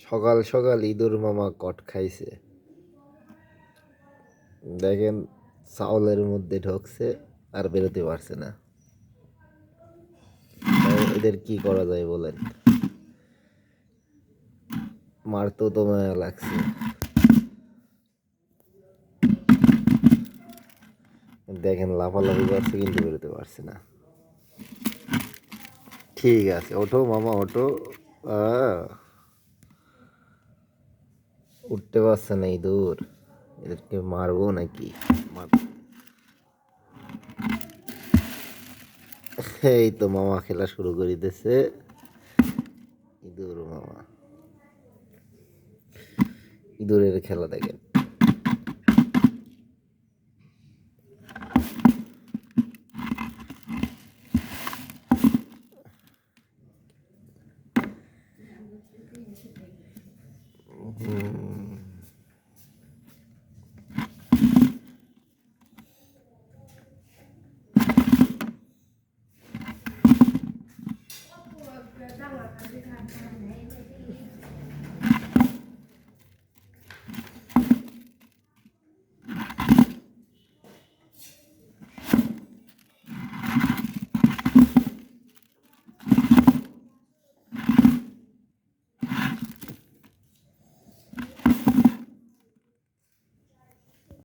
সকাল সকাল ইঁদুর মামা কট খাইছে। দেখেন, চাউলের মধ্যে ঢুকছে আর বেরোতে পারছে না। এদের কি করা যায় বলেন? মারতেও তো মায়া লাগছে। দেখেন লাফালাফি করছে কিন্তু বেরোতে পারছে না। ঠিক আছে, ওঠো মামা ওঠো। আহ, উঠতে পারছে না ইঁদুর। এদেরকে মারবো নাকি? এই তো মামা খেলা শুরু করে দিতেছে। ইঁদুর মামা, ইঁদুরের খেলা দেখেন।